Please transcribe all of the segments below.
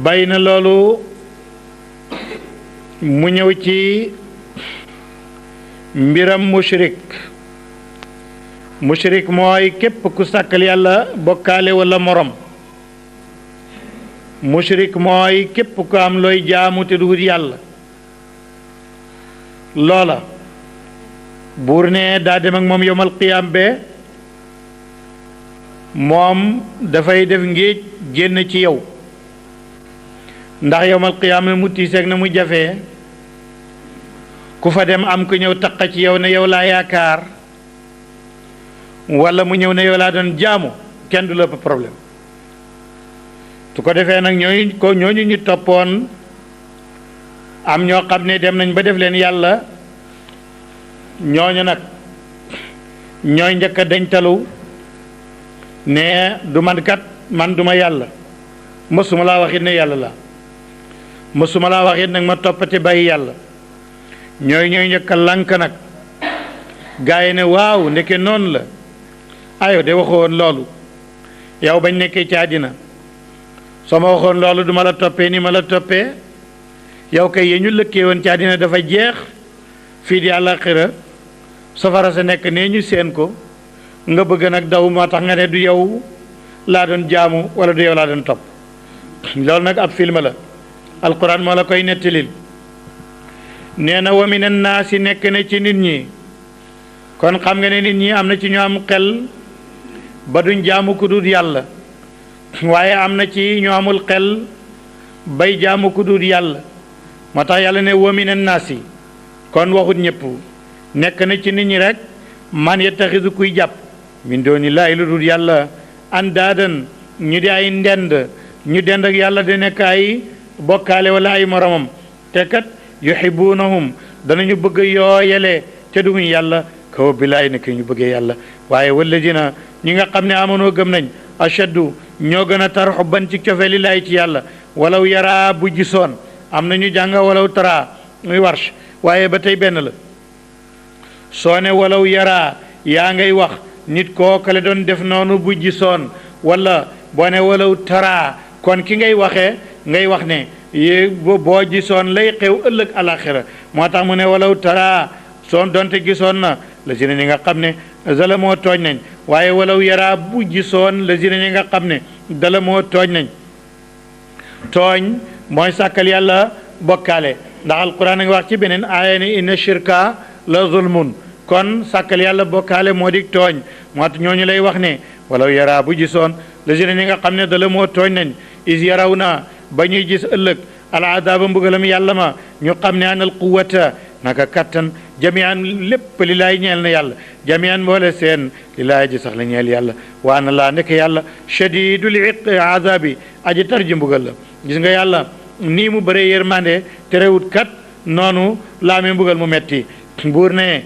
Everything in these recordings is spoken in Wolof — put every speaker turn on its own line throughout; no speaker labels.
bay na loolu mu ñëw ci mbiram mushrik mooy képp ku sàkkal yàlla bokkaale wala morom. mushrik mooy képp ku am looy jaamu te duhut yàlla. loola buur ne daa dem ak moom yowmal qiyaam be moom dafay def ngéej génn ci yow ndax yowmal qiyaam mu tiiseeg na mu jafee ku fa dem am ku ñëw taqa ci yow ne yow laa yaakaar wala mu ñëw ne yow laa doon jaamu kenn du la problème su ko defee nag ñooñu ñu toppoon am ñoo xam ne dem nañ ba def leen yàlla ñooñu nag ñooy njëkk a deñtalu ne du man kat man duma yàlla mësuma laa waxit ne yàlla la mësuma laa waxit nag ma toppate bàyyi yàlla ñooy njëkk a lànk nag gaa yi ne waaw ndeke noonu la ayo de waxoon loolu yow bañ nekkee ci àddina soo ma waxoon loolu duma la toppee ni ma la toppee yow kay yee ñu lëkkee woon ci àddina dafa jeex fii di àllaaxira safara sa nekk nee ñu seen ko nga bëgg nag daw moo tax nga ne du yow laa doon jaamu wala du yow laa doon topp loolu nag ab film la alquran moo la koy nettalil nee na wa minan naasi nekk na ci nit ñi kon xam nga ne nit ñi am na ci ñu am xel ba duñ jaamu ku dul yàlla waaye am na ci ñu amul xel bay jaamu ku dul yàlla moo tax yàlla ne wa minan naasi kon waxut ñëpp nekk na ci nit ñi rek man yettaxisu kuy jàpp min dooni laahi lu dul yàlla andaadan ñu di ay ndend ñu dend ak yàlla di nekk ay bokkaale wala ay moromam te kat yuhibbunahum danañu bëgg yooyale te duñu yàlla kaw billaay nekk ñu bëggee yàlla waaye walladina ñi nga xam ne amonoo gëm nañ ashaddu ñoo gën a tar xubban ci cofe lillaay ci yàlla walaw yaraa bu gisoon am na ñu jàng walaw tara muy warsh waaye ba tey benn la soo ne walaw yaraa yaa ngay wax nit kookale doon def noonu bu gisoon wala boo ne walaw tara kon ki ngay waxee ngay wax ne boo gisoon lay xew ëllëg alaxira moo tax mu ne walaw tara soo donte gisoon na la si ne ñi nga xam ne dala moo tooñ nañ waaye walaw yaraa bu gisoon la si ne ñi nga xam ne dala moo tooñ nañ tooñ mooy sàkkal yàlla bokkaale ndax alquran a ngi wax ci beneen aaya ne inna shirka la zulmun kon sàkkal yàlla bokkaale moo di tooñ moo tax ñooñu lay wax ne walaw yaraa bu gisoon la si ne ñi nga xam ne dala moo tooñ nañ is yaraw na ba ñuy gis ëllëg alaadaaba mbugalam yàlla ma ñu xam ne anal quwata naka kattan jamian lépp li laay ñeel na yàlla jamian mboole seen li laay ji sax la ñeel yàlla waa na laa nekk yàlla shadidul azabi aji tar ji mbugal la gis nga yàlla nii mu bëree yërmande terewut kat noonu laamee mbugal mu metti buur ne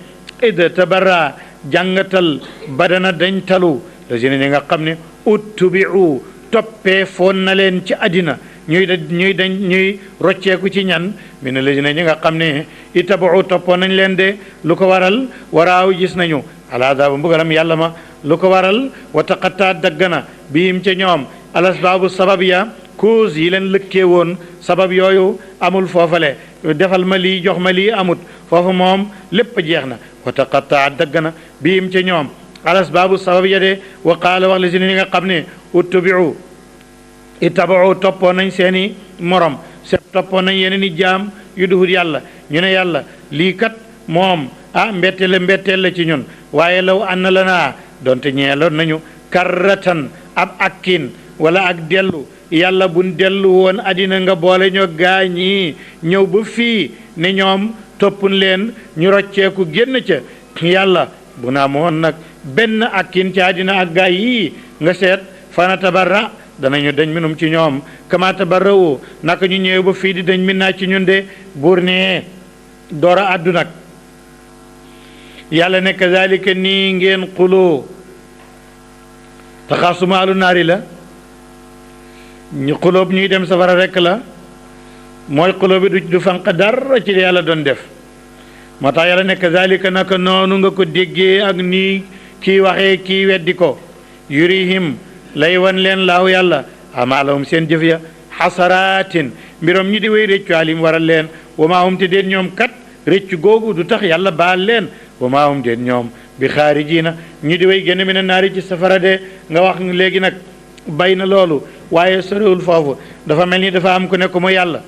id tabarra jàngatal badana dañ talu la si ne ñi nga xam ne uttubiu toppee foon na leen ci àddina ñuy rocceeku ci ñan mi ne léegi ne ñi nga xam ne itabau toppoon nañ leen de lu ko waral waraaw gis nañu alaadaaba mbugalam yàlla ma lu ko waral wa taqatta daggana biim ca ñoom alasbaabu sabab ya cause yi leen lëkkee woon sabab yooyu amul foofale defal ma lii jox ma lii amut foofu moom lépp jeex na wa taqatta daggana biim ca ñoom alasbaabu sabab ya de wa qaala wax la si ne ñi nga xam ne uttubiu itabau toppoon nañ seeni morom toppoon nañ yeneen i jaam yu duhut yàlla ñu ne yàlla lii kat moom mbetteel la ci ñun waaye law ànd la naa donte ñeeloon nañu karratan ab akkin wala ak dellu yàlla buñ dellu woon àddina nga boole ñoo gaañi ñëw ba fii ne ñoom toppun leen ñu rocceeku génn ca yàlla bu naa moon nag benn akkin ci àddina ak gaay yii nga seet fana tabarra danañu dañ minum ci ñoom kama tabarrawu naka ñu ñëw ba fii di dañ min naa ci ñun de buur ne doora àddu nag yàlla ne kazalika nii ngeen xuloo taxaasumaalu naari la ñu xulóob ñuy dem safara rekk la mooy xulóo bi du fanq dara ci li yàlla doon def moo tax yàlla ne kazalika naka noonu nga ko déggee ak nii kii waxee kii weddi ko yurihim lay wan leen laaw yàlla amaalahum seen jëf ya xasaraatin mbirom ñi di way réccu alim waral leen wa maa hum te déet ñoom kat réccu googu du tax yàlla baal leen wa maa hum déet ñoom bi xaarijiina ñi di way génn mina naari ci safara de nga wax léegi nag bay na loolu waaye sorewul foofu dafa mel ni dafa am ku ne ko mu yàlla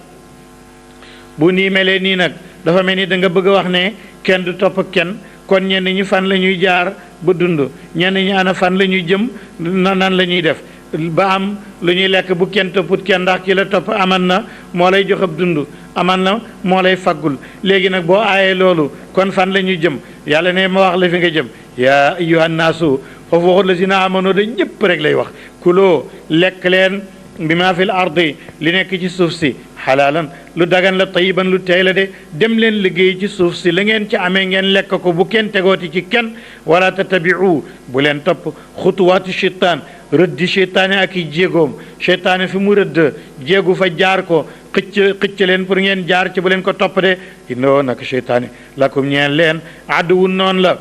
bu nii melee nii nag dafa mel ni da nga bëgg a wax ne kenn du topp kenn kon ñenn ñi fan la ñuy jaar ba dund ñenn ñi ana fan la ñuy jëm nan la ñuy def ba am lu ñuy lekk bu kenn topput kenn ndax ki la topp aman na moo lay jox ab dund aman na moo lay faggul léegi nag boo aayee loolu kon fan la ñuy jëm yàlla ne ma wax la fi nga jëm yaa ayyuhan naasu foofu waxut la si na amono da ñëpp rek lay wax kuloo lekk leen bi ma fil ardi li nekk ci suuf si xalaalan lu dagan la tayiban lu tey la de dem leen liggéey ci suuf si la ngeen ci amee ngeen lekk ko bu kenn tegooti ci kenn wala tatabiu bu leen topp xutuwaatu cheytaan rëddi cheytaane ak i jéegoom cheytaane fi mu rëdd jéegu fa jaar ko xëcc leen pour ngeen jaar ci bu leen ko topp de innoo nag cheytaane lakum ñeen leen adduwun noonu la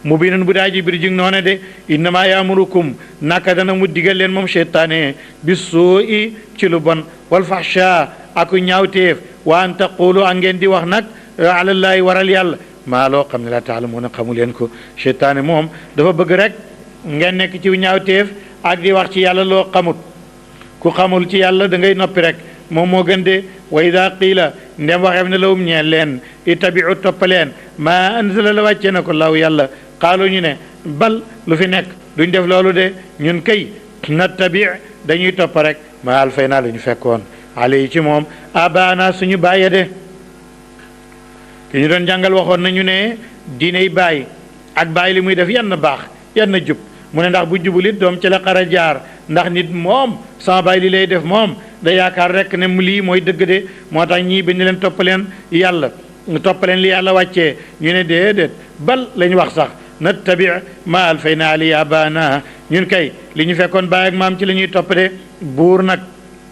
mubinun bu daa ji bir jig noone de innama yaamurukum naka dana mu digal leen moom cheytaane bi suu i ci lu bon wal fahsha aku ñaawteef wa an taqulu a ngeen di wax nag alallaahi waral yàlla maa loo xam ne la taalamuuna xamu leen ko cheytaane moom dafa bëgg rek ngeen nekk ci ñaawteef ak di wax ci yàlla loo xamut ku xamul ci yàlla da ngay noppi rek moom moo gën de wa ida qiila ndem waxeef ne lawum ñeen leen ittabiu toppaleen maa anzala la wàccee na ko law yàlla xaalu ñu ne bal lu fi nekk duñ def loolu de ñun kay nattabi dañuy topp rek ma alfay naa lu ñu fekkoon ale yi ci moom abaana suñu bàyye de ki ñu doon jàngal waxoon nañu ne diiney bàyyi ak bàyyi li muy def yan na baax yan na jub mu ne ndax bu jubul it doom ci la xara jaar ndax nit moom sama bàyyi li lay def moom da yaakaar rek ne mu lii mooy dëgg de moo tax ñii bi ni leen toppaleen yàlla toppaleen li yàlla wàccee ñu ne déedéet bal lañ wax sax nattabi ma alfayna ali abana ñun kay li ñu fekkoon baay ak maam ci la ñuy topp de buur nag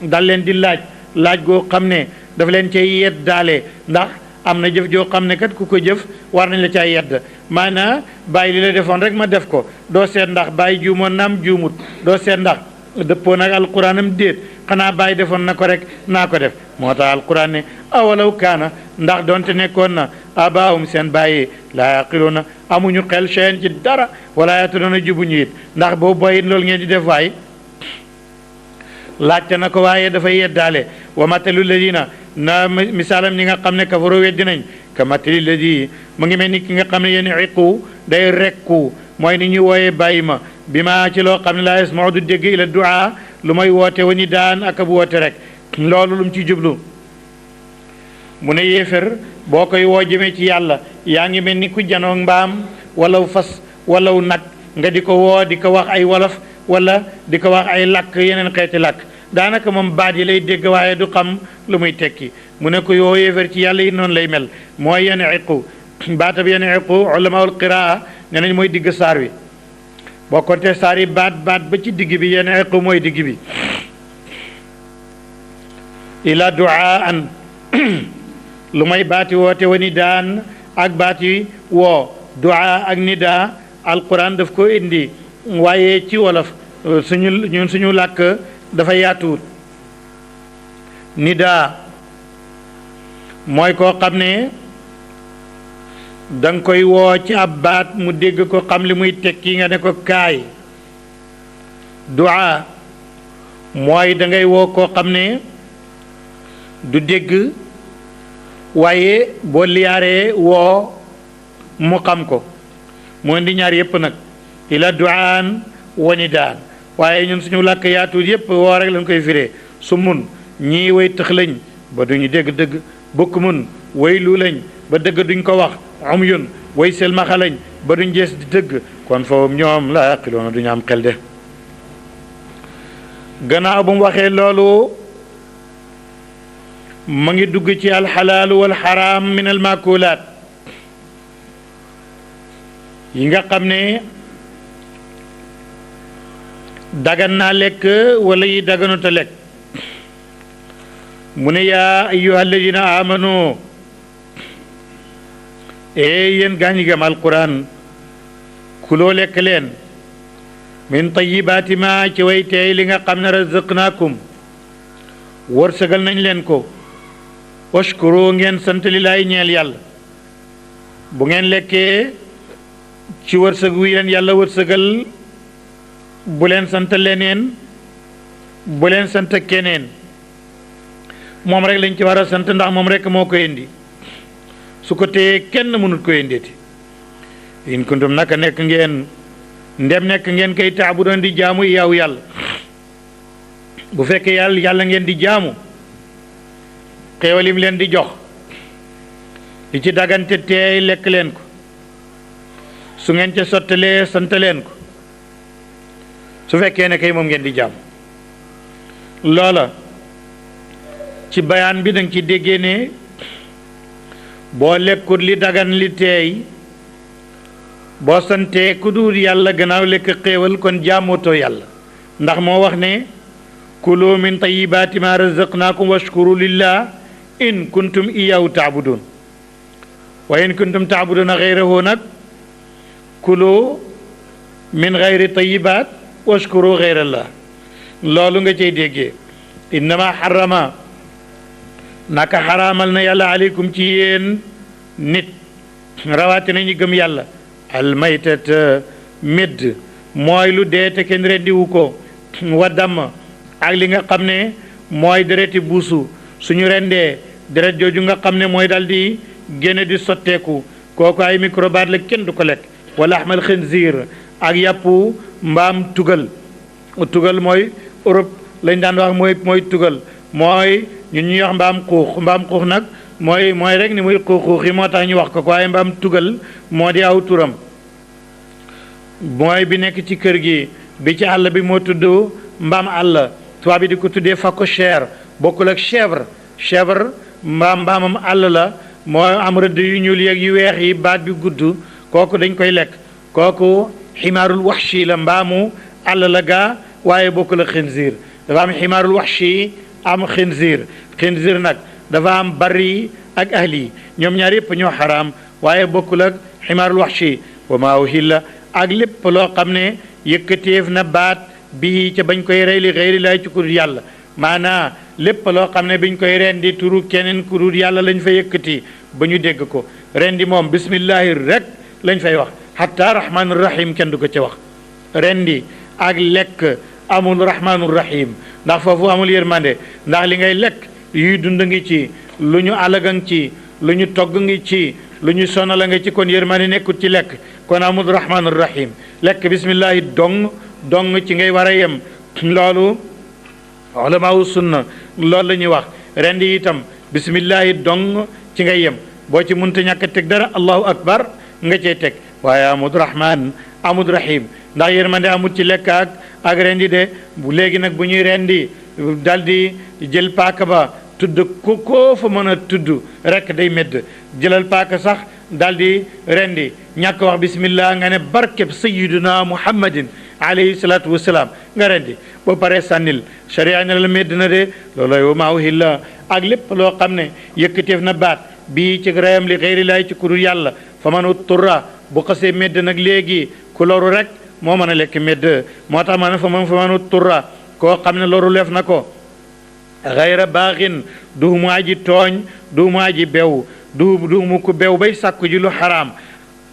dal leen di laaj goo xam ne dafa leen cay yedd daale ndax am na jëf joo xam ne kat ku ko jëf war nañ la cay yedd maanaa bàyyi li la defoon rek ma def ko doo seet ndax bàyyi juumoon naam juumut doo seet ndax dëppoo nag alquranam déet xanaa bàyyi defoon na ko rek naa ko def moo tax alquran ne awalaw kaana ndax doonte nekkoon na abaahum seen bàyyi laa yaqiluuna amuñu xel seen ci dara wala yatuluuna jubuñu it ndax boobu boy it loolu ngeen di def waay laajte na ko waaye dafay yeddaale wa matalu ladina na misaalam ñi nga xam ne kafaru weddi nañ ka matali ladi mu ngi mel ni ki nga xam ne yéen iqu day rekku mooy ni ñuy wooyee bàyyi ma bi ma ci loo xam ne laa yasmau du dégg ila duaa lu may woote wa ni daan ak ab woote rek loolu lu mu ci jublu mu ne yéefér boo koy woo jëmee ci yàlla yaa ngi mel ni ku janoo mbaam walaw fas walaw nag nga di ko woo di ko wax ay wolof wala di ko wax ay làkk yeneen xeeti làkk daanaka moom baat yi lay dégg waaye du xam lu muy tekki mu ne ko yoo yéefér ci yàlla yi noonu lay mel mooy yenn iqu baata bi yenn iqu ulamaul qiraa ne nañ mooy digg saar wi boo kontee saar yi baat ba ci digg bi yenn iqu mooy digg bi ila duaan lu may baati woote wa ni daan ak baati woo duaa ak nidaa alquran daf ko indi waaye ci wolof suñu làkk dafa yaatuwut nidaa mooy koo xam ne danga koy woo ci ab baat mu dégg ko xam li muy tekki nga ne ko kaay duaa mooy dangay woo koo xam ne du dégg waaye boo liyaaree woo mu xam ko moo indi ñaar yépp nag ila duaan wani daan waaye ñun suñu làkk yaatuut yépp woo rek lañ koy firee su mun ñii way tëx lañ ba duñu dégg dëgg bukk mun way lu lañ ba dëgg duñ ko wax yun way selmaxa lañ ba duñ jees di dëgg kon foofu ñoom la yaqiloona duñu am xel de gannaaw bu mu waxee loolu ma ngi dugg ci alxalaalu walxaraam min almaakulaat yi nga xam ne dagan naa lekk wala yi daganuta lekk mu ne yaa ayyuha alladina amanu yéen gaa ñi gëm alquran kuloo lekk leen min tayibaati ma ci way teey li nga xam ne razaqnaakum wërsëgal nañ leen ko washkuru ngeen sant lillaay ñeel yàlla bu ngeen lekkee ci wërsëg wi leen yàlla wërsëgal bu leen sant leneen bu leen sant keneen moom rek lañ ci war a sant ndax moom rek moo ko indi su ko téyee kenn mënut ko indeeti in kuntum naka nekk ngeen ndem nekk ngeen kay taabudoon di jaamu yow yàlla bu fekkee yàlla ngeen di jaamu xéewalim leen di jox li ci dagante teey lekk leen ko su ngeen ca sottalee sant leen ko su fekkee ne kay moom ngeen di jaamu loola ci bayaan bi danga ci déggee ne boo lekkut li dagan li teey boo santee ku dul yàlla gannaaw lekk xéewal kon jaamootoo yàlla ndax moo wax ne kulu min tayibaati ma razaqnaakum washkuru lillah in kuntum iyahu taabudun wa in kuntum taabuduna xayrahu nag kulu min xayri tayibaat washkuru xayrallah loolu nga cay déggee innama xarama naka xaraamal na yàlla aleykum ci yéen nit rawaate nañu gëm yàlla almaytat médd mooy lu dee te kenn rendiwu ko wa damm ak li nga xam ne mooy dereti buusu suñu rendee deret jooju nga xam ne mooy dal di génne di sotteeku kooku ay microbaat la kenn du ko lekk wala ahmal xinziir ak yàppu mbaam tugal mooy Europe lañ daan wax mooy tugal mooy ñun ñuy wax mbaam xuux nag mooy rek ni muy xuux yi moo tax ñu wax ko waaye mbaam tugal moo di aw turam mooy bi nekk ci kër gi bi ci àll bi moo tudd mbaam àll tubaab bi di ko tuddee phacochère bokkul ak chèvre mbaamam àll la moo am rëdd yu ñuul yeeg yu weex yi baat bi gudd kooku dañ koy lekk kooku ximaarul waxshi la mbaamu àll la gaa waaye bokkul ak xinziir dafa am ximaarul waxshi am xinziir nag dafa am bari ak ahli ñoom ñaar yëpp ñoo xaraam waaye bokkul ak ximaarul waxshi wa maa uhilla ak lépp loo xam ne yëkkateef na baat bii ca bañ koy rey li xëyri laay ci ku dul yàlla maanaa lépp loo xam ne biñ koy rendi turu keneen ku dul yàlla lañ fa yëkkati ba ñu dégg ko rendi moom bismillahi rek lañ fay wax hatta rahmaanur rahim kenn du ko ca wax rendi ak lekk amul rahmaanur rahim ndax foofu amul yërmande ndax li ngay lekk yuy dund ngi ci lu ñu alaga ngi ci lu ñu togg ngi ci lu ñu sonala nga ci kon yërmande nekkut ci lekk kon amul rahmaanur rahim lekk bismillahi dong ci ngay war a yem loolu ulamaawu sunna loolu la ñuy wax rendi itam bismillahi dong ci ngay yem boo ci munta ñàkk teg dara allahu akbar nga cey teg waaye amul rahman amul rahim ndax yërmande amul ci lekk ak rendi de bu léegi nag bu ñuy rendi daldi jël paaka ba tudd ko fa mën a tudd rek day medd jëlal paaka sax daldi rendi ñàkk wax bismillah nga ne barkeb sayyiduna muhammadin alayhi salaatu wasalaam nga rendi ba pare sànnil sharia ne la medd na de loolooy wa maa uhilla ak lépp loo xam ne yëkkateef na baat bii ci reyam li xeyri laay ci kudul yàlla fa man utturra bu xasee medd nag léegi ku loru rek moo mën a lekk medd moo tax ma ne fa man utturra koo xam ne loru leef na ko xayra baaxin du mu aji tooñ du mu aji bew du mu ku bew bay sàkku ji lu xaraam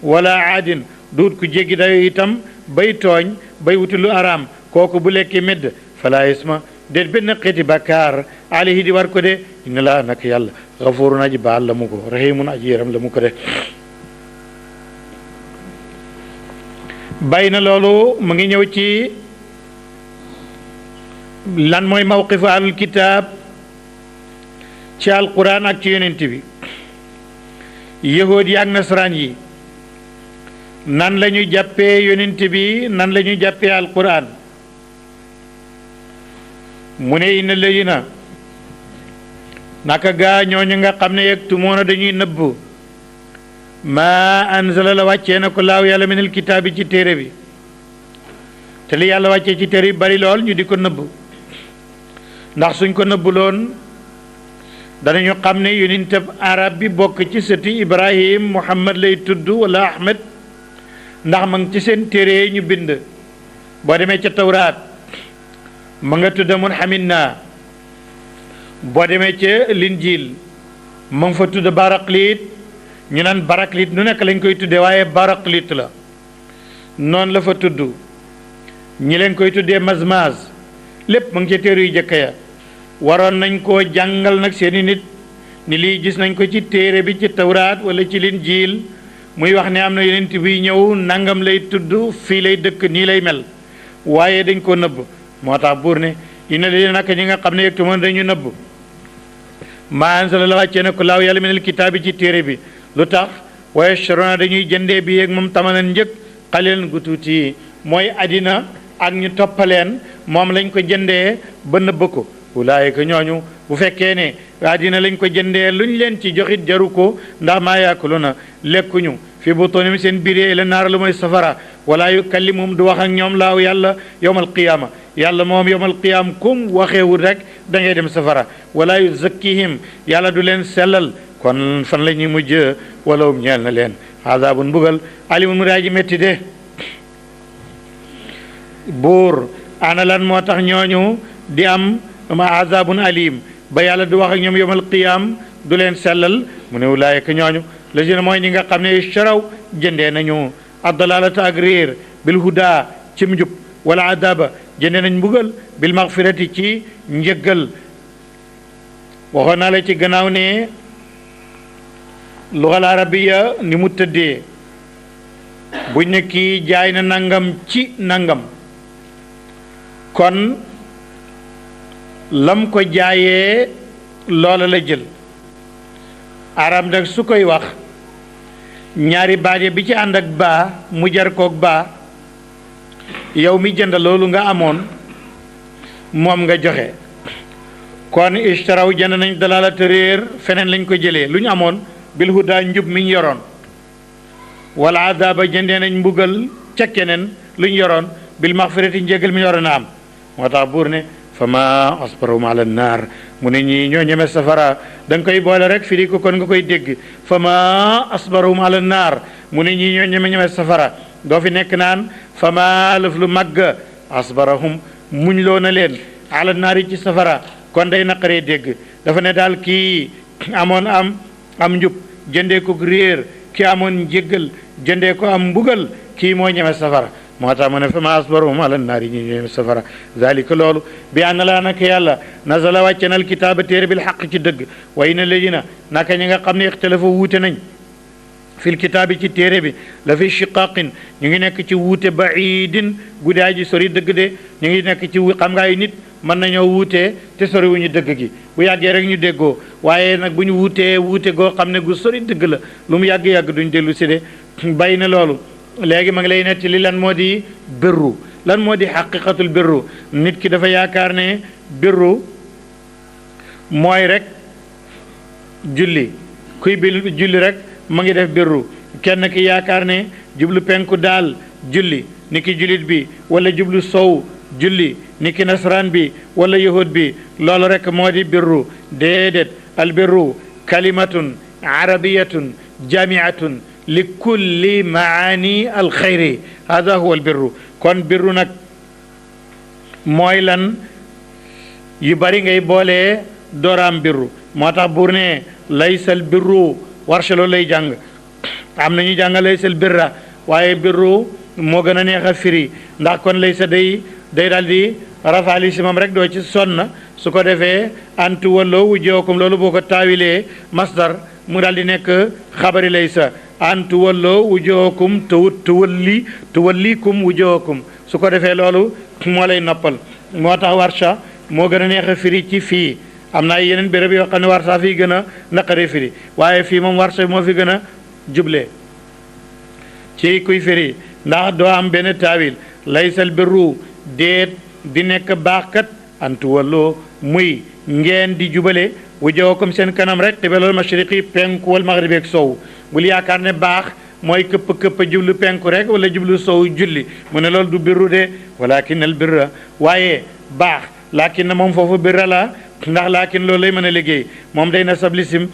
wala aadin duut ku jéggi dayo itam bay tooñ bay wuti lu araam kooku bu lekkee medd fala isma déet benn xeeti bàkkaar alayhi di war ko de inna laa nak yàlla xafurun aji baal la mu ko rahimun aji yaram la mu ko de bàyyi na loolu mu ngi ñëw ci lan mooy mawqifu ahlul kitaab ci alquran ak ci yonent bi yahuud yi ak nasaraan yi nan la ñuy jàppee yonent bi nan la ñuy jàppee alquran mu ne inna ladina naka gaa ñooñu nga xam ne yaktumoona dañuy nëbb maa anzala la wàccee na ko laaw yàlla minal kitaabi ci téere bi te li yàlla wàccee ci téere bi bari lool ñu di ko nëbb ndax suñ ko nëbbuloon danañu xam ne yonentab arab bi bokk ci sëti ibrahim muhammad lay tudd wala ahmed ndax ma ngi ci seen téere ñu bind boo demee ca tawraat ma nga tudd mun xamin naa boo demee ca linjiil mu ngi fa tudd baraqliit ñu naan baraqliit nu nekk lañ koy tuddee waaye baraqliit la noonu la fa tudd ñi leen koy tuddee mazmaz lépp mu ngi ca téere yu jëkk ya waroon nañ koo jàngal nag seeni nit ni lii gis nañ ko ci téere bi ci tawraat wala ci linjiil muy wax ne am na yonent buy ñëw nangam lay tudd fii lay dëkk nii lay mel waaye dañ ko nëbb moo tax buur ne ina li naka ñi nga xam ne yegtu moon dañu nëbb maa anzala la wàccee ne ko laaw yàlla minal kitaabi ci téere bi lu tax wa yashtaruna dañuy jëndee bi yeeg moom tamanan njëg xalilan gu tuuti mooy àddina ak ñu toppaleen moom lañ ko jëndee ba nëbb ko ulaayika ñooñu bu fekkee ne àddina lañ ko jëndee luñ leen ci joxit jaru ko ndax maa yaakuluna lekkuñu fi butunihim seen biir ila naar lu mooy safara wala yukallimuhum du wax ak ñoom laaw yàlla yawmal qiyaama yàlla moom yawmal qiyaam kum waxeewul rek da ngay dem safara wala yuzakkihim yàlla du leen sellal kon fan la ñuy mujj walawum ñeel na leen azabun mbugal alimun mu daa ji métti de buur ana lan moo tax ñooñu di am azabun alim ba yàlla du wax ak ñoom yawmal qiyaam du leen sellal mu ne ulaayika ñooñu la si ne mooy ñi nga xam ne ishtaraw jëndee nañu addalalata ak réer bil huda ci njub wala adaba jëndee nañ mbugal bil magfirati ci njëggal waxoon naa la ci gannaaw ne lugal arabiya ni mu tëddee buñ ne kii jaay na nangam ci nangam kon lam ko jaayee loola la jël arab nag su koy wax ñaari baat bi ci ànd ak baa mu jar koog baa yow mi jënd loolu nga amoon moom nga joxe kon ishtaraw jënd nañ dalalata réer feneen lañ ko jëlee lu ñu amoon bil huda njub mi ñu yoroon wala adaba jëndee nañ mbugal ca keneen lu ñu yoroon bil maxfirati njégal mi ñu yoroon a am moo tax buur ne fa ma asbarahum ala naar mu ne ñii ñoo ñeme safara da nga koy boole rek firi ko kon nga koy dégg fa ma asbarahum ala naar mu ne ñii ñoo ñeme safara doo fi nekk naan fa ma lëf lu màgg asbarahum muñ loo na leen ala naar yi ci safara kon day naqaree dégg dafa ne daal kii amoon am njub jëndee ko réer ki amoon njéggal jëndee ko am mbugal kii moo ñeme safara moo tax mu ne fa ma asbarahum ala naari ñi ñeme safara zalika loolu bi ànd laa naka yàlla nazala wàcce na alkitaaba téere bil xaq ci dëgg wa inna ladina naka ñi nga xam ne ixtalafa wuute nañ fil kitaabi ci téere bi la fi shiqaqin ñu ngi nekk ci wuute baidin guddaa ji sori dëgg de ñu ngi nekk ci xam nga ay nit mën nañoo wuutee te sori wuñu dëgg gi bu yàggee rek ñu déggoo waaye nag bu ñu wuutee wuute goo xam ne gu sori dëgg la lu mu yàgg-yàgg duñ dellu si de bay na loolu léegi ma ngi lay netti li lan moo di birru lan moo di xaqiqatul birru nit ki dafa yaakaar ne birru mooy rek julli kuy bil julli rek ma ngi def birru kenn ki yaakaar ne jublu penku daal julli ni ki jullit bi wala jublu sow julli ni ki nasaraan bi wala yahud bi loolu rek moo di birru déedéet al birru kalimatun arabiyatun jamiatun li kulli maani al xayri hada huwa al birru kon birru nag mooy lan yu bari ngay boolee dooraam birru moo tax buur ne laysal birru warsha loolu lay jàng am na ñu jàng laysal birra waaye birru moo gën a neex a firi ndax kon laysa day daal di rafaali si moom rek doo ci sonn su ko defee antu walloo wujjookum loolu boo ko taawilee masdar mu daal di nekk xabari laysa antu walloo wujjookum tuwallikum wujjookum su ko defee loolu moo lay noppal moo tax warsha moo gën a neex a firi ci fii am na ay yeneen béréb yoo xam ne warsa fii gën a naqaree firi waaye fii moom warsa moo fi gën a juble ci kuy firi ndax doo am benn taawil laysal birru déet di nekk baaxkat antu walloo muy ngeen di jubale wujjookum seen kanam rek qibalal mashriqi penku wal maghribi ak sow bul yaakaar ne baax mooy këpp jublu penku rek wala jublu sow julli mu ne loolu du birru de walakin al birra waaye baax laakin na moom foofu birra la ndax laakin loolu lay mën a liggéey moom day na sab lisim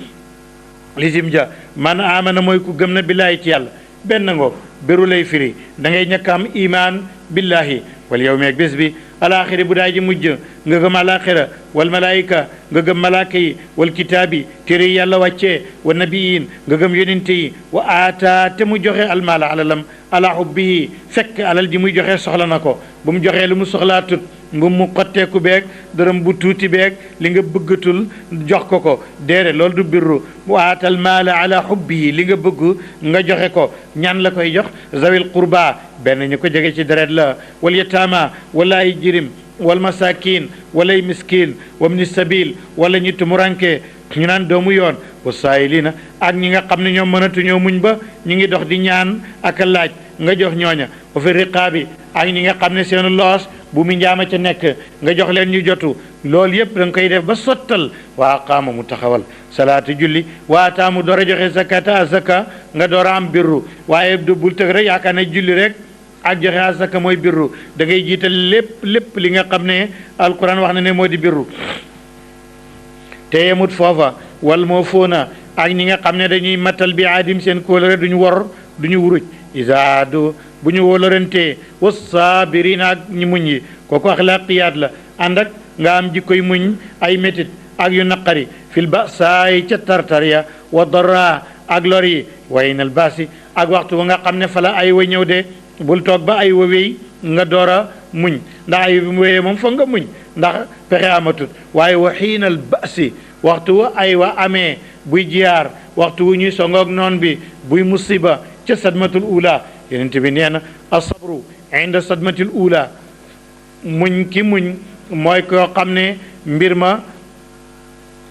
ja man amana mooy ku gëm na billaahi ci yàlla benn ngoo biru lay firi da ngay ñàkk am iman billahi wal yawmi ak bés bi alaaxira bu daa ji mujj nga gëm alaaxira wal malaayika nga gëm malaaka yi wal kitaabi téere yi yàlla wàccee wa nabiyin nga gëm yonente yi wa aata te mu joxe almaala alalam ala hubbihi fekk alal ji muy joxe soxla na ko bu mu joxee lu mu soxlaatut bu mu xotteeku beeg dërëm bu tuuti beeg li nga bëggatul jox ko ko déedéet loolu du birru wa aatal maala ala hubbihi li nga bëgg nga joxe ko ñan la koy jox zawil qurba benn ñu ko jege ci deret la wal yataama wala ay jirim wal masakin walay miskin wabni sabil wala ñu tumuranke ñu naan doomu yoon wa saayilina ak ñi nga xam ne ñoom mënatuñoo muñ ba ñu ngi dox di ñaan ak laaj nga jox ñooña wa fi riqaabi ak ñi nga xam ne seenu loos bu mu njaama ca nekk nga jox leen ñu jotu loolu yëpp da nga koy def ba sottal waa aqaama mu taxawal salaatu julli waataa mu door a joxe zakata zaka nga door a am birru waaye du bul tëg rek yaakaar ne julli rek ak joxe azaka mooy birru da ngay jiital lépp li nga xam ne alquran wax na ne moo di birru te yemut foofa wal moo fóona ak ñi nga xam ne dañuy matal bi aadim seen kóolare duñu wor duñu wuruj isaadu bu ñu wóolorantee wasaabirina ak ñu muñ yi kooku axlaaqiyaat la ànd ak nga am jikkoy muñ ay métit ak yu naqari fil basaay ca tartar ya wa dara ak lor yi waynal baasi ak waxtu ba nga xam ne fala ay wa ñëw de bul toog ba ay wa wéy nga door a muñ ndax ay bi mu wéyee moom foog nga muñ ndax pexe amatut waaye wa xiinal baasi waxtu wa ay wa amee buy jiyaar waxtu wu ñuy songoog noon bi buy musiba ca sadmatul ula yonent bi nee na asabru inda sadmatil ula muñ ki muñ mooy koo xam ne mbir ma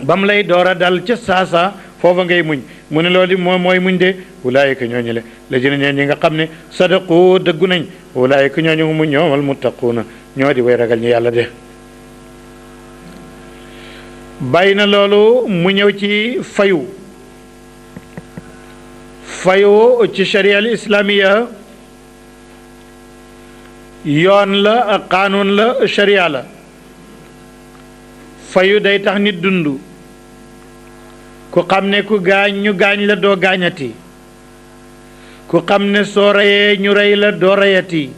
ba mu lay door a dal ca saasa foofa ngay muñ mu ne loolu mooy muñ de ulaayika ñooñu le la jëna ñeen ñi nga xam ne sadaqu dëggu nañ ulaayika ñooñu mu ñoomal muttaquuna ñoo di way ragal ñu yàlla de bàyyi na loolu mu ñëw ci fayu ci sharia al islamiya yoon la ak qaanuun la sharia la fayu day tax nit dund ku xam ne ku gaañ ñu gaañ la doo gaañati ku xam ne soo reyee ñu rey la doo reyati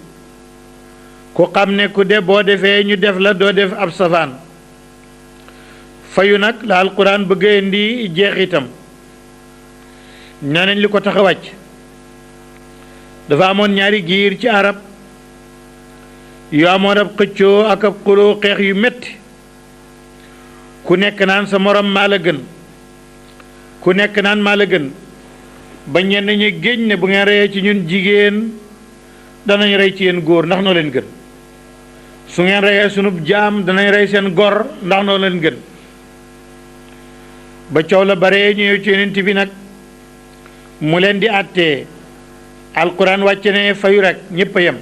ku xam ne ku de boo defee ñu def la doo def ab safaan fayu nag la alquran bëgg a indi jeexitam nee nañ li ko tax a wàcc dafa amoon ñaari giir ci arab yu amoon ab xëccoo ak ab xuloo xeex yu metti ku nekk naan sa morom maa la gën ku nekk naan maa la gën ba ñenn ñi géej ne bu ngeen reyee ci ñun jigéen danañ rey ci yéen góor ndax noo leen gën su ngeen reyee sunub jaam danañ rey seen gor ndax noo leen gën ba coow la bare ñu ñëw ci yonent bi nag mu leen di àttee alquran wàcce ne fayu rek ñëpp a yem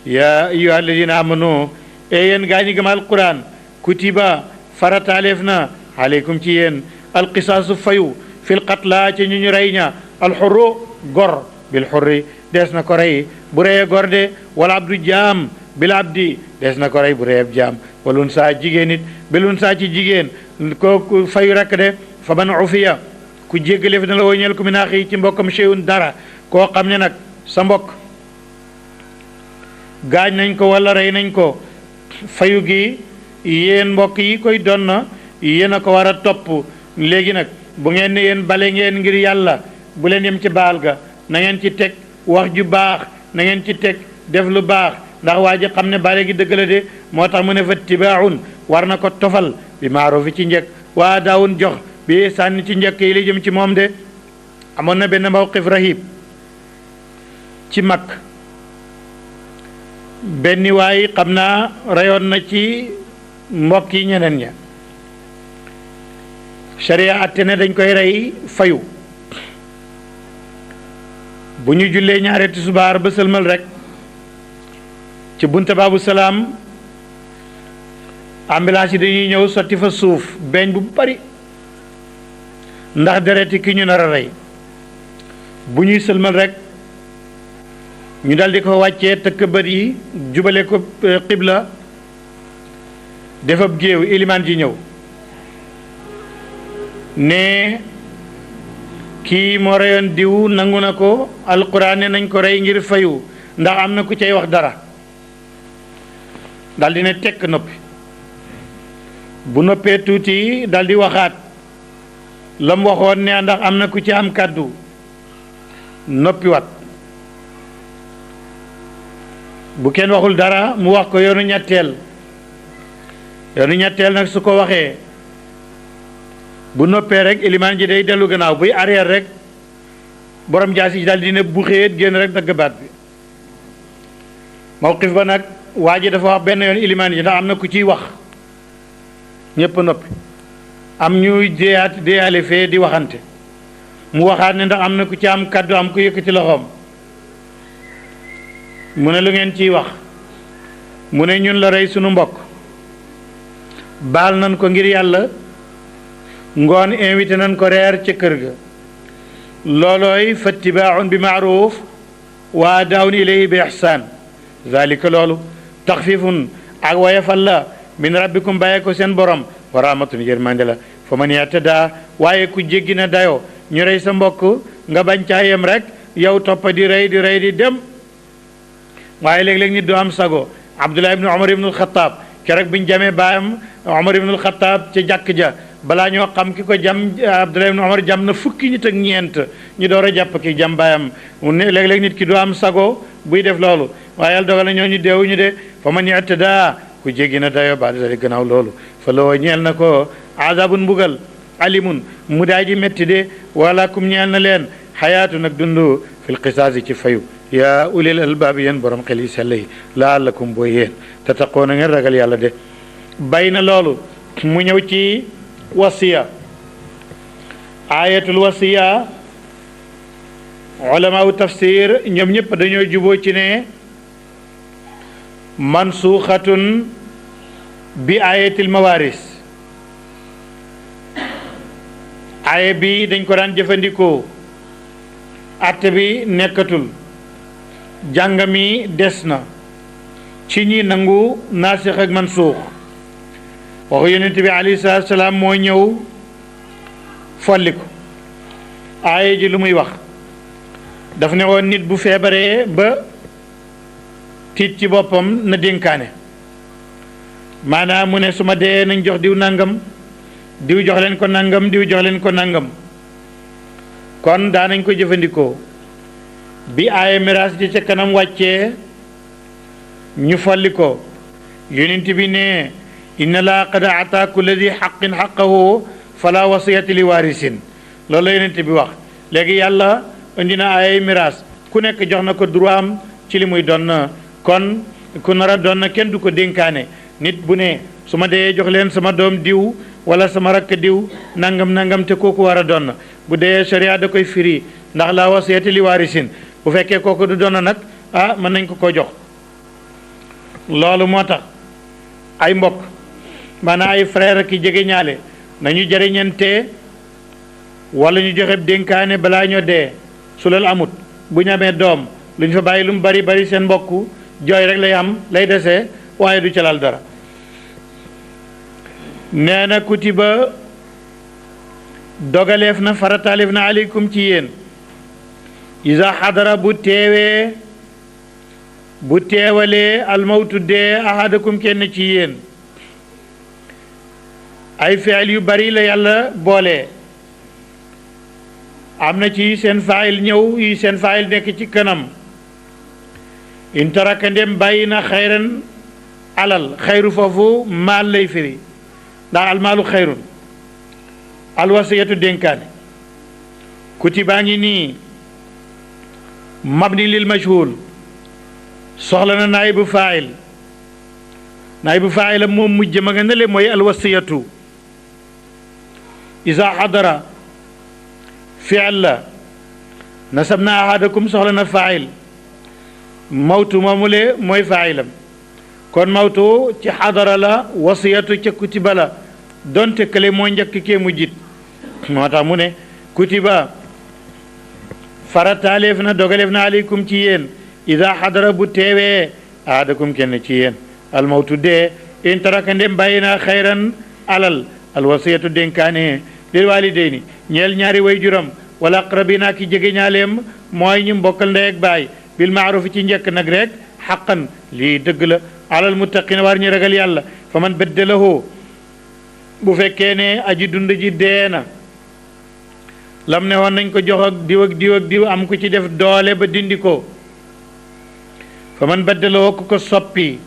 yaa ayyuha alladina amanu e yéen gaa ñi gëm alquran kutiba farataaleef na aleykum ci yéen alqisaasu fayu fil qatla ci ñu rey ña alxurru gor bil xurri des na ko rey bu reyee gor de wala abdu jaam bil abdi des na ko rey bu reyee jaam walun saa jigéen it bilun saa ci jigéen kooku fayu rek de fa man ufiya ku jéggale fi na la woñeel ku mi naa xii ci mbokkam cheyun dara koo xam ne nag sa mbokk gaañ nañ ko wala rey nañ ko fayu gi yéen mbokk yi koy doon na yéen a ko war a topp léegi nag bu ngeen ne yéen bale ngeen ngir yàlla bu leen yem ci baal ga na ngeen ci teg wax ju baax na ngeen ci teg def lu baax ndax waa ji xam ne bale gi dëgg la de moo tax mu ne fa tibaaun war na ko tofal bi maarufi ci njëkk waa daawun jox bi sànni ci njëkk yi li jëm ci moom de amoon na benn mawqif rahib ci mag benn waay xam naa reyoon na ci mbokk yi ñeneen ña sharia atte ne dañ koy rey fayu bu ñu jullee ñaare tisbaar ba sëlmal rek ci bunta baabu salaam ambulance yi dañuy ñëw sotti fa suuf beeñ bu bari ndax dereti ki ñu nar a rey bu ñuy sëlmal rek ñu daldi ko wàccee tëkk bët yi jubale ko xibla defab géew ilimaan ji ñëw ne kii moo reyoon diw nangu na ko alquran ne nañ ko rey ngir fayu ndax am na ku cay wax dara dal di ne tekk noppi bu noppee tuuti dal di waxaat la mu waxoon ne ndax am na ku ci am kàddu noppi wat bu kenn waxul dara mu wax ko yoonu ñetteel nag su ko waxee bu noppee rek ilimaan ji day dellu gannaaw buy arrière rek borom jaasi ji daal di ne bu xëyet génn rek dagg baat bi mawqif ba nag waa ji dafa wax benn yoon ilimaan ji ndax am na ku ciy wax ñépp noppi am ñuy déyaale fee di waxante mu waxaat ne ndax am na ku ci am kàddu am ku yëkkati loxoom mu ne lu ngeen ciy wax mu ne ñun la rey sunu mbokk baal nañ ko ngir yàlla ngoon invité nañ ko reer ca kër ga loolooy fattibaaun bi maaruf wa daawun ilayhi bi ihsaan zalika loolu taxfifun ak wayafal la min rabbikum bàyyee ko seen borom wa rahmatun yërmande la fa man yatada waaye ku jéggi na dayoo ñu rey sa mbokk nga bañ caa yem rek yow toppa di rey di dem waaye léeg-léeg nit du am sago Abdullah ibnu Umar ibnu Xataab keroog bi ñu jamee baayam Umar ibnu Xataab ca jàkk ja balaa ñoo xam ki ko jam Abdullah ibnu Umar jam na fukki nit ak ñeent ñu door a jàpp ki jam baayam ne léeg-léeg nit ki du am sago buy def loolu waaye yàlla dogal na ñooñu deewuñu de fa man i'tadaa ku jéggi na dayo ba dali gannaaw loolu fa loo ñeel na ko azabun mbugal alimun mu daa ji métti de wala kum ñeel na leen xayaatu nag dund fil qisaasi ci fayu yaa ulil albaab yéen borom xel yi sell yi laallakum booy yéen tattaqoona ngeen ragal yàlla de bay na loolu mu ñëw ci wasiya ayatul wasiya ulamaawu tafsir ñoom ñëpp dañoo juboo ci ne mansuuxatun bi ayatil mawaris aaya bi dañ ko daan jëfandikoo atte bi nekkatul jàng mi des na ci ñi nangu naasix ak mansuux waxu yonent bi alayhi salaatu salaam moo ñëw folli ko aaya ji lu muy wax daf ne woon nit bu feebaree ba tiit ci boppam na dénkaane maanaam mu ne su ma dee nañ jox diw nangam diw jox leen ko nangam diw jox leen ko nangam kon daanañ ko jëfandikoo bi aaya miraas ji ca kanam wàccee ñu folli ko yonent bi ne inna laa qad ataa kulla di xaqin xaqahu fala wasiyati li waarisin loolu la yonent bi wax léegi yàlla indi na aaya miraas ku nekk jox na ko droit am ci li muy doon kon ku nar a doon kenn du ko dénkaane nit bu ne su ma dee jox leen sama doom diw wala sama rakk diw nangam nangam te kooku war a doon bu dee sharia da koy firi ndax la wasiyati li waarisin bu fekkee kooku du doon nag mën nañ ko jox loolu moo tax ay mbokk maanaam ay frère ki jege ñaale nañu jëriñante wala ñu joxe dénkaane balaa ñoo dee su loolu amut bu ñu amee doom lu ñu fa bàyyi lu mu bari bari seen mbokk jooy rek lay desee waaye du ca laal dara nee na kutiba dogaleef na farataaleef na aleykum ci yéen isa xadara bu teewalee almawtu dee ahadakum kenn ci yéen ay fiil yu bari la yàlla boole am na ci seen faayil ñëw yi seen faayil nekk ci kanam in taraka ndem bàyyi na xayran alal xayru foofu maal lay firi ndax almaalu xayrun alwasiyatu dénkaane kutibaa ngi nii mabni lil majhul soxla na naayibu faayil la moom mujj ma nga ne le mooy alwasiyatu isa xadara fiil la nasab na ahadakum soxla na faayil mawtu moomule mooy faayilam kon mawtu ci xadara la wasiyatu ca kutiba la donte kële moo njëkk kee mujjit moo tax mu ne kutiba farataaleef na dogaleef na aleykum ci yéen ida xadara bu teewee ahadakum kenn ci yéen almawtu dee in taraka ndem bàyyi na xayran alal alwasiyatu dénkaane lil walidayni ñeel ñaari way juram wala aqrabina ki jege ñaaleem mooy ñu mbokkal ndey ak baay bil maarufi ci njëkk nag rek xaqan lii dëgg la alal muttaqina war ñu ragal yàlla fa man baddalahu bu fekkee ne aji dund ji dee na lam ne woon nañ ko jox ak diw ak diw ak diw am ku ci def doole ba dindi ko fa man baddalahu ku ko soppi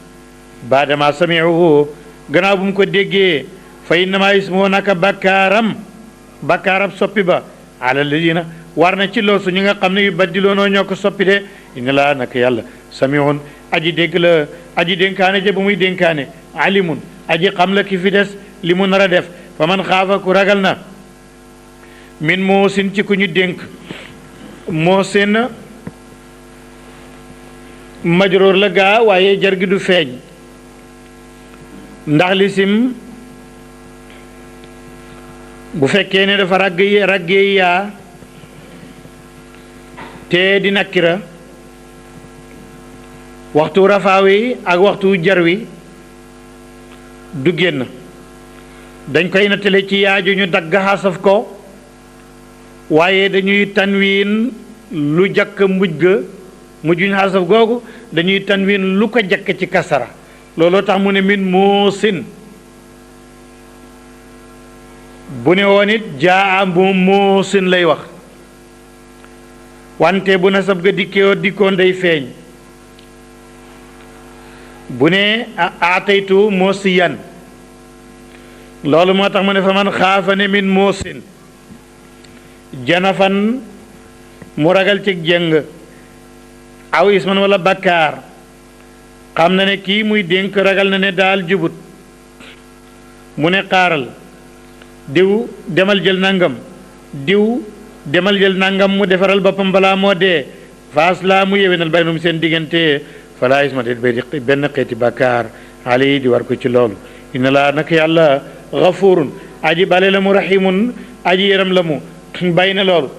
baadama samiuhu gannaaw bu mu ko déggee fa innama ismuhu naka bakkaaram soppi ba ala ladina war na ci loosu ñi nga xam ne yu baddiloonoo ñoo ko soppi de inna laa naka yàlla samihun aji dégg la aji dénkaane ja bu muy dénkaane alimun aji xam la ki fi des li mu nar a def fa man xaafa ku ragal na min moosin ci ku ñu dénk moosin majroor la gaa waaye jar gi du feeñ ndax lisim bu fekkee ne dafa raggee yaa te di nakkira waxtu rafaa wi ak waxtu jar wi du génn dañ koy nattale ci yaaju ñu dagg xasaf ko waaye dañuy tanwiin lu jakk mujjuñ xasaf googu dañuy tanwiin lu ko jakk ci kasara looloo tax mu ne min muusin bu ne woon it jaa bu muusin lay wax wante bu nasab ga dikkoon day feeñ bu ne aataytu muusiyan loolu moo tax mu ne fa man xaafa ne min muusin janafan mu ragal ci jëng aw isman wala bakkaar xam na ne kii muy dénk ragal na ne daal jubut mu ne xaaral diw demal jël nangam diw demal jël nangam mu defaral boppam balaa moo dee faas laa mu yewenal baynum seen diggante falaa ismate benn xeeti bakkaar ali di war ko ci loolu inna laa nag yàlla gafurun aji bale la mu rahimun aji yaram la mu bay na loolu